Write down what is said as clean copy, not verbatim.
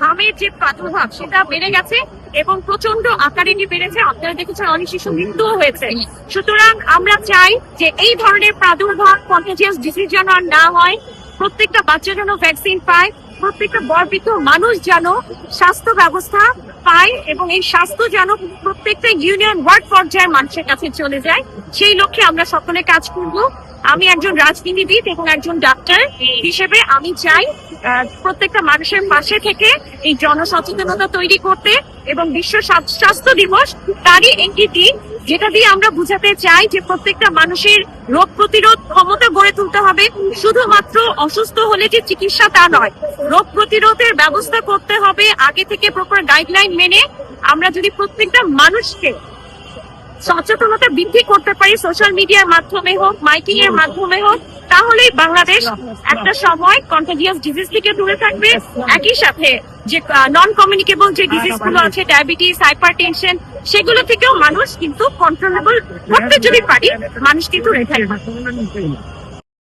ঘামের যে প্রাদুর্ভাব সেটা বেড়ে গেছে এবং প্রচন্ড আকারে বেড়েছে। আপনারা দেখেছেন অনেক শিশু মৃত্যুও হয়েছে। সুতরাং আমরা চাই যে এই ধরনের প্রাদুর্ভাব কন্টাজিয়াস ডিজিজ যেন আর না হয়, প্রত্যেকটা বাচ্চা যেন ভ্যাকসিন পায়, প্রত্যেকটা বর্বিত মানুষ যেন স্বাস্থ্য ব্যবস্থা পায় এবং এই স্বাস্থ্য যেন প্রত্যেকটা ইউনিয়ন ওয়ার্ড পর্যায়ের মানুষের কাছে চলে যায়, সেই লক্ষ্যে আমরা সকলে কাজ করব। আমি একজন রাজনীতিবিদ এবং একজন ডাক্তার হিসেবে আমি চাই প্রত্যেকটা মানুষের পাশে থেকে এই জনসচেতনতা তৈরি করতে এবং বিশ্ব স্বাস্থ্য দিবস তারই একটি দিন যেটা দিয়ে আমরা বুঝাতে চাই যে প্রত্যেকটা মানুষের রোগ প্রতিরোধ ক্ষমতা গড়ে তুলতে হবে। শুধুমাত্র অসুস্থ হলে যে চিকিৎসা তা নয়, রোগ প্রতিরোধের ব্যবস্থা করতে হবে আগে থেকে প্রপার গাইডলাইন মেনে। আমরা যদি প্রত্যেকটা মানুষকে সচেতনতা বৃদ্ধি করতে পারি, সোশ্যাল মিডিয়ার মাধ্যমে হোক, মাইকিং এর মাধ্যমে হোক, তাহলেই বাংলাদেশ একটা সময় কন্টাজিয়াস ডিজিজ থেকে দূরে থাকবে। একই সাথে যে নন কমিউনিকেবল যে ডিজিজ গুলো আছে, ডায়াবেটিস, হাইপারটেনশন, সেগুলো থেকেও মানুষ কিন্তু কন্ট্রোলেবল করতে যদি পারি, মানুষ কিন্তু রেহাই পাবে।